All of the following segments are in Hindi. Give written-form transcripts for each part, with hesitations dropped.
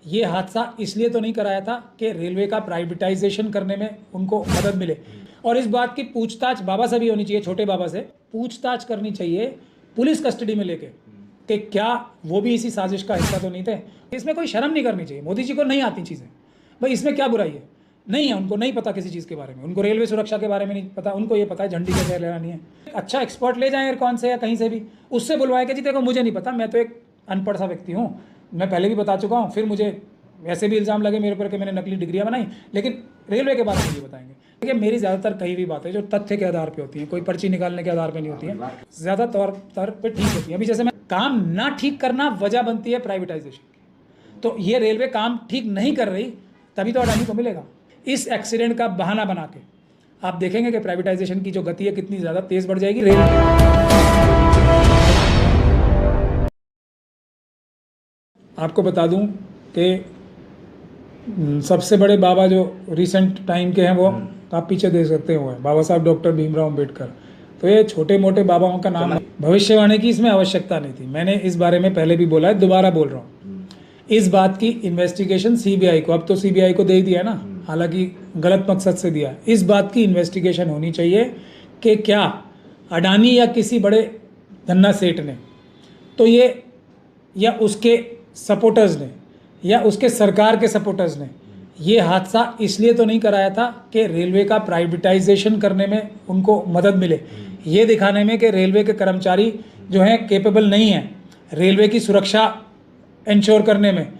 ये हादसा इसलिए तो नहीं कराया था कि रेलवे का प्राइवेटाइजेशन करने में उनको मदद मिले। और इस बात की पूछताछ बाबा से भी होनी चाहिए, छोटे बाबा से पूछताछ करनी चाहिए पुलिस कस्टडी में लेके कि क्या वो भी इसी साजिश का हिस्सा तो नहीं थे। इसमें कोई शर्म नहीं करनी चाहिए। मोदी जी को नहीं आती चीज़ें, भाई इसमें क्या बुराई है? नहीं है, उनको नहीं पता किसी चीज़ के बारे में, उनको रेलवे सुरक्षा के बारे में नहीं पता, उनको ये पता है झंडी कैसे लहरानी है। अच्छा एक्सपर्ट ले जाएं एयरकॉन से या कहीं से भी, उससे बुलवाए कि जी देखो मुझे नहीं पता, मैं तो एक अनपढ़ सा व्यक्ति हूँ, मैं पहले भी बता चुका हूँ, फिर मुझे ऐसे भी इल्ज़ाम लगे मेरे ऊपर कि मैंने नकली डिग्रियाँ बनाई, लेकिन रेलवे के बारे में ये बताएंगे। देखिए मेरी ज़्यादातर कही हुई बातें जो तथ्य के आधार पे होती हैं, कोई पर्ची निकालने के आधार पे नहीं होती हैं, ज़्यादा तौर पे ठीक होती हैं। अभी जैसे मैं काम ना ठीक करना वजह बनती है प्राइवेटाइजेशन की, तो ये रेलवे काम ठीक नहीं कर रही, तभी तो अडानी को मिलेगा। इस एक्सीडेंट का बहाना बना के आप देखेंगे कि प्राइवेटाइजेशन की जो गति है कितनी ज़्यादा तेज़ बढ़ जाएगी। आपको बता दूं कि सबसे बड़े बाबा जो रिसेंट टाइम के हैं वो आप पीछे देख सकते हो, बाबा साहब डॉक्टर भीमराव अम्बेडकर। तो ये छोटे मोटे बाबाओं का नाम, भविष्यवाणी की इसमें आवश्यकता नहीं थी। मैंने इस बारे में पहले भी बोला है, दोबारा बोल रहा हूँ। इस बात की इन्वेस्टिगेशन सीबीआई को, अब तो सीबीआई को दे ही दिया ना, हालांकि गलत मकसद से दिया। इस बात की इन्वेस्टिगेशन होनी चाहिए कि क्या अडानी या किसी बड़े धन्ना सेठ ने तो ये, या उसके सपोर्टर्स ने, या उसके सरकार के सपोर्टर्स ने ये हादसा इसलिए तो नहीं कराया था कि रेलवे का प्राइवेटाइजेशन करने में उनको मदद मिले, ये दिखाने में कि रेलवे के कर्मचारी जो हैं केपेबल नहीं हैं रेलवे की सुरक्षा इंश्योर करने में,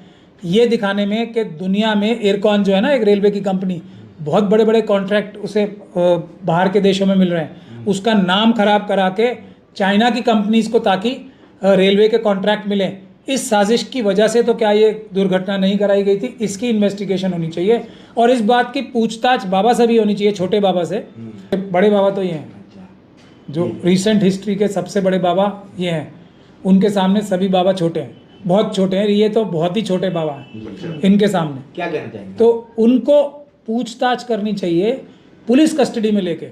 ये दिखाने में कि दुनिया में एयरकॉन जो है ना, एक रेलवे की कंपनी, बहुत बड़े बड़े कॉन्ट्रैक्ट उसे बाहर के देशों में मिल रहे हैं, उसका नाम खराब करा के चाइना की कंपनीज को ताकि रेलवे के कॉन्ट्रैक्ट मिले। इस साजिश की वजह से तो क्या ये दुर्घटना नहीं कराई गई थी, इसकी इन्वेस्टिगेशन होनी चाहिए। और इस बात की पूछताछ बाबा से भी होनी चाहिए, छोटे बाबा से। बड़े बाबा तो ये हैं, जो रिसेंट हिस्ट्री के सबसे बड़े बाबा ये हैं, उनके सामने सभी बाबा छोटे हैं, बहुत छोटे हैं। ये तो बहुत ही छोटे बाबा हैं इनके सामने। क्या कहना चाहेंगे? तो उनको पूछताछ करनी चाहिए पुलिस कस्टडी में लेके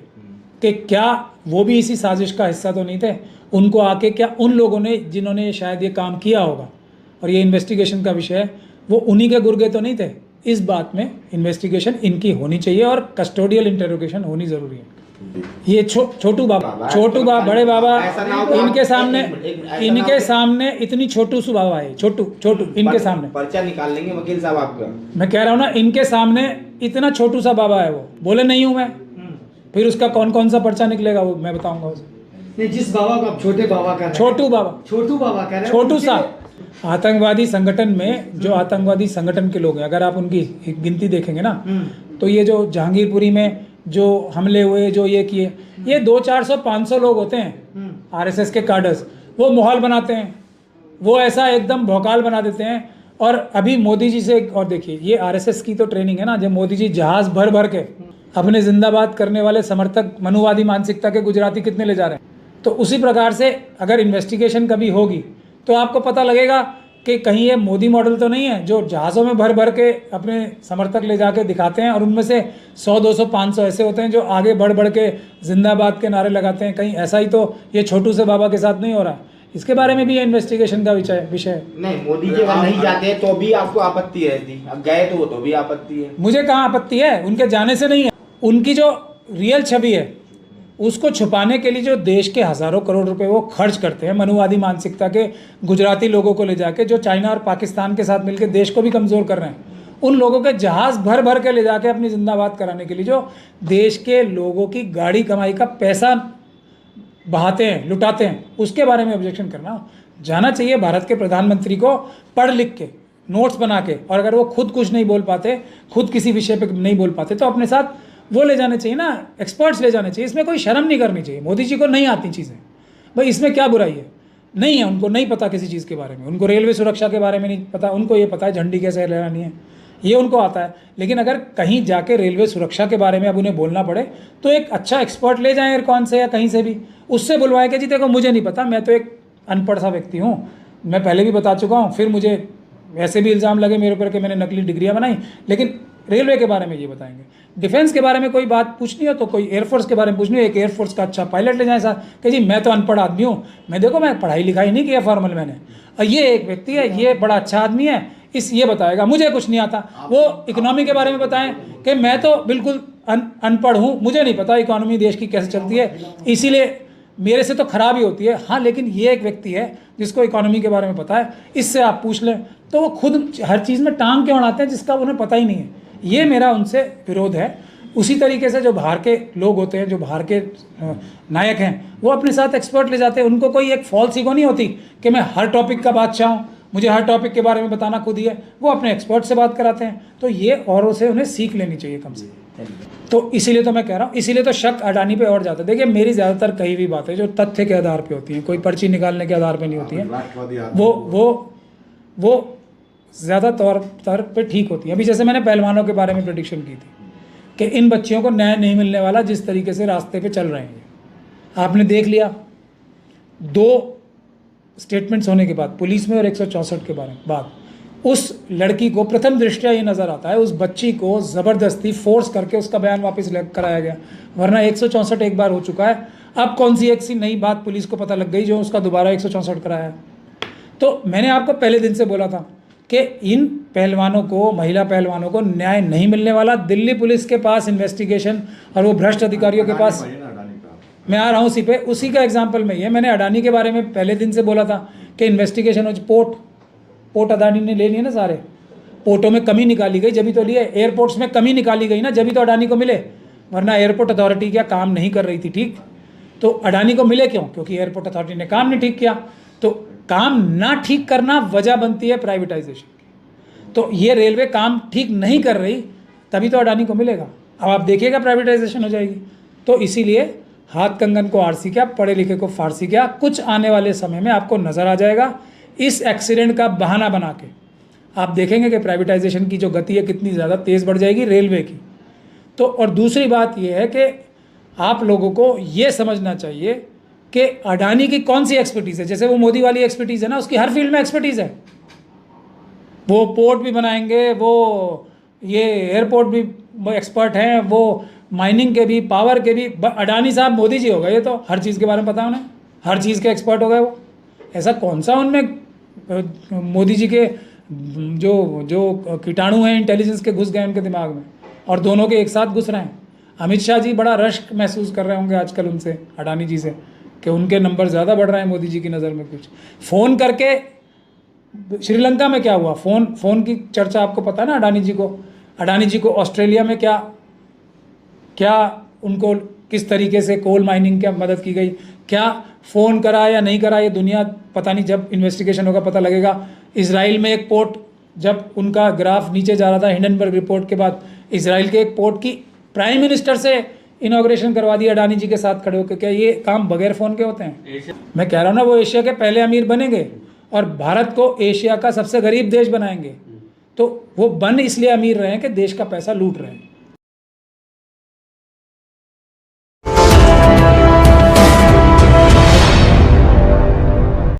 कि क्या वो भी इसी साजिश का हिस्सा तो नहीं थे। उनको आके क्या उन लोगों ने जिन्होंने शायद ये काम किया होगा, और ये इन्वेस्टिगेशन का विषय है, वो उन्हीं के गुर्गे तो नहीं थे। इस बात में इन्वेस्टिगेशन इनकी होनी चाहिए और कस्टोडियल इंटरोगेशन होनी ज़रूरी है। ये छोटू बाबा, बड़े बाबा, इनके सामने इतनी छोटू सी बाबा है, छोटू इनके सामने पर्चा निकाल लेंगे वकील साहब आपका। मैं कह रहा हूँ ना, इनके सामने इतना छोटू सा बाबा है, वो बोले नहीं हूँ मैं, फिर उसका कौन कौन सा पर्चा निकलेगा वो मैं बताऊंगा उसे। नहीं, जिस बाबा का छोटे बाबा का छोटू बाबा कह रहे हैं, छोटू सा आतंकवादी संगठन में, जो आतंकवादी संगठन के लोग हैं, अगर आप उनकी गिनती देखेंगे ना, तो ये जो जहांगीरपुरी में जो हमले हुए, जो ये किए, ये 200-400-500 लोग होते हैं आरएसएस के कार्डर्स। वो माहौल बनाते हैं, वो ऐसा एकदम भौकाल बना देते हैं। और अभी मोदी जी से, और देखिए ये आरएसएस की तो ट्रेनिंग है ना, जब मोदी जी जहाज भर भर के अपने जिंदाबाद करने वाले समर्थक, मनुवादी मानसिकता के गुजराती कितने ले जा रहे हैं, तो उसी प्रकार से अगर इन्वेस्टिगेशन कभी होगी तो आपको पता लगेगा कि कहीं ये मोदी मॉडल तो नहीं है, जो जहाज़ों में भर भर के अपने समर्थक ले जाके दिखाते हैं, और उनमें से 100, 200, 500 ऐसे होते हैं जो आगे बढ़ बढ़ के जिंदाबाद के नारे लगाते हैं। कहीं ऐसा ही तो ये छोटू से बाबा के साथ नहीं हो रहा। इसके बारे में भी ये इन्वेस्टिगेशन का विषय नहीं, मोदी जी अगर नहीं जाते तो भी आपको आपत्ति रहती, अब गए तो भी आपत्ति है। मुझे कहाँ आपत्ति है, उनके जाने से नहीं है। उनकी जो रियल छवि है उसको छुपाने के लिए जो देश के हज़ारों करोड़ रुपए वो खर्च करते हैं मनुवादी मानसिकता के गुजराती लोगों को ले जाके, जो चाइना और पाकिस्तान के साथ मिलकर देश को भी कमज़ोर कर रहे हैं, उन लोगों के जहाज़ भर भर के ले जाके अपनी जिंदाबाद कराने के लिए जो देश के लोगों की गाड़ी कमाई का पैसा बहाते हैं, लुटाते हैं, उसके बारे में ऑब्जेक्शन करना जाना चाहिए। भारत के प्रधानमंत्री को पढ़ लिख के, नोट्स बना के, और अगर वो खुद कुछ नहीं बोल पाते, खुद किसी विषय पे नहीं बोल पाते, तो अपने साथ वो ले जाने चाहिए ना, एक्सपर्ट्स ले जाने चाहिए। इसमें कोई शर्म नहीं करनी चाहिए। मोदी जी को नहीं आती चीज़ें, भाई इसमें क्या बुराई है? नहीं है, उनको नहीं पता किसी चीज़ के बारे में, उनको रेलवे सुरक्षा के बारे में नहीं पता, उनको ये पता है झंडी कैसे लहरानी है, ये उनको आता है। लेकिन अगर कहीं जाके रेलवे सुरक्षा के बारे में अब उन्हें बोलना पड़े, तो एक अच्छा एक्सपर्ट ले जाएं एयरकॉन से या कहीं से भी, उससे बुलवाएं कि जी देखो मुझे नहीं पता, मैं तो एक अनपढ़ सा व्यक्ति हूँ, मैं पहले भी बता चुका हूँ, फिर मुझे ऐसे भी इल्ज़ाम लगे मेरे ऊपर कि मैंने नकली डिग्रियाँ बनाई, लेकिन रेलवे के बारे में ये बताएंगे। डिफेंस के बारे में कोई बात पूछनी हो तो कोई एयरफोर्स के बारे में पूछनी हो, एक एयरफोर्स का अच्छा पायलट ले जाए साथ कि जी मैं तो अनपढ़ आदमी हूँ, मैं देखो मैं पढ़ाई लिखाई नहीं किया फॉर्मल मैंने, और ये एक व्यक्ति है, ये बड़ा अच्छा आदमी है, इस ये बताएगा, मुझे कुछ नहीं आता। वो इकोनॉमी के बारे में बताएं कि मैं तो बिल्कुल अनपढ़ हूँ, मुझे नहीं पता इकोनॉमी देश की कैसे चलती है, इसीलिए मेरे से तो खराब ही होती है। हाँ, लेकिन ये एक व्यक्ति है जिसको इकोनॉमी के बारे में पता है, इससे आप पूछ लें तो वो खुद हर चीज़ में टांग क्यों अड़ाते हैं जिसका उन्हें पता ही नहीं है। ये मेरा उनसे विरोध है। उसी तरीके से जो बाहर के लोग होते हैं, जो बाहर के नायक हैं, वो अपने साथ एक्सपर्ट ले जाते हैं। उनको कोई एक फॉल्स ईगो नहीं होती कि मैं हर टॉपिक का बादशाह हूँ, मुझे हर टॉपिक के बारे में बताना खुद ही है। वो अपने एक्सपर्ट से बात कराते हैं। तो ये औरों से उन्हें सीख लेनी चाहिए कम से कम। तो इसीलिए तो मैं कह रहा हूँ, इसीलिए तो शक अडानी पे और जाता है। देखिए, मेरी ज़्यादातर कही हुई बातें जो तथ्य के आधार पे होती हैं, कोई पर्ची निकालने के आधार पे नहीं होती हैं, वो ज़्यादा तौर पे ठीक होती है। अभी जैसे मैंने पहलवानों के बारे में प्रेडिक्शन की थी कि इन बच्चियों को न्याय नहीं मिलने वाला जिस तरीके से रास्ते पे चल रहे हैं। आपने देख लिया 2 स्टेटमेंट्स होने के बाद, पुलिस में और 164 के बारे में बाद, उस लड़की को प्रथम दृष्टया ये नज़र आता है, उस बच्ची को ज़बरदस्ती फोर्स करके उसका बयान वापस कराया गया, वरना 164 एक बार हो चुका है। अब कौन सी एक सी नई बात पुलिस को पता लग गई जो उसका दोबारा 164 कराया है। तो मैंने आपको पहले दिन से बोला था कि इन पहलवानों को, महिला पहलवानों को न्याय नहीं मिलने वाला। दिल्ली पुलिस के पास इन्वेस्टिगेशन और वो भ्रष्ट अधिकारियों के पास, मैं आ रहा हूँ उसी पे, उसी का एग्जाम्पल में ये मैंने अडानी के बारे में पहले दिन से बोला था कि इन्वेस्टिगेशन हो। पोर्ट अडानी ने ले लिए ना सारे, पोर्टों में कमी निकाली गई जब तो लिए, एयरपोर्ट्स में कमी निकाली गई ना जब तो अडानी को मिले, वरना एयरपोर्ट अथॉरिटी क्या काम नहीं कर रही थी ठीक। तो अडानी को मिले क्यों? क्योंकि एयरपोर्ट अथॉरिटी ने काम नहीं ठीक किया। तो काम ना ठीक करना वजह बनती है प्राइवेटाइजेशन की। तो ये रेलवे काम ठीक नहीं कर रही, तभी तो अडानी को मिलेगा। अब आप देखिएगा प्राइवेटाइजेशन हो जाएगी। तो इसीलिए हाथ कंगन को आरसी क्या, पढ़े लिखे को फारसी क्या, कुछ आने वाले समय में आपको नज़र आ जाएगा। इस एक्सीडेंट का बहाना बना के आप देखेंगे कि प्राइवेटाइजेशन की जो गति है कितनी ज़्यादा तेज़ बढ़ जाएगी रेलवे की। तो और दूसरी बात यह है कि आप लोगों को ये समझना चाहिए कि अडानी की कौन सी एक्सपर्टीज़ है। जैसे वो मोदी वाली एक्सपर्टीज़ है ना, उसकी हर फील्ड में एक्सपर्टीज़ है। वो पोर्ट भी बनाएंगे, वो ये एयरपोर्ट भी एक्सपर्ट हैं, वो माइनिंग के भी, पावर के भी। अडानी साहब मोदी जी हो गए, ये तो हर चीज़ के बारे में पता है उन्हें, हर चीज़ के एक्सपर्ट हो गए वो। ऐसा कौन सा उनमें मोदी जी के जो कीटाणु हैं इंटेलिजेंस के घुस गए उनके दिमाग में, और दोनों के एक साथ घुस रहे हैं। अमित शाह जी बड़ा रश्क महसूस कर रहे होंगे आजकल उनसे, अडानी जी से, कि उनके नंबर ज़्यादा बढ़ रहे हैं मोदी जी की नज़र में। कुछ फ़ोन करके, श्रीलंका में क्या हुआ, फ़ोन की चर्चा आपको पता है ना। अडानी जी को ऑस्ट्रेलिया में क्या उनको किस तरीके से कोल माइनिंग की मदद की गई, क्या फ़ोन करा या नहीं करा, ये दुनिया पता नहीं, जब इन्वेस्टिगेशन होगा पता लगेगा। इजराइल में एक पोर्ट, जब उनका ग्राफ नीचे जा रहा था हिंडनबर्ग रिपोर्ट के बाद, इजराइल के एक पोर्ट की प्राइम मिनिस्टर से इनॉग्रेशन करवा दिया अडानी जी के साथ खड़े होकर। क्या ये काम बगैर फ़ोन के होते हैं? मैं कह रहा हूँ ना, वो एशिया के पहले अमीर बनेंगे और भारत को एशिया का सबसे गरीब देश बनाएंगे। तो वो बन इसलिए अमीर रहे हैं कि देश का पैसा लूट रहे हैं।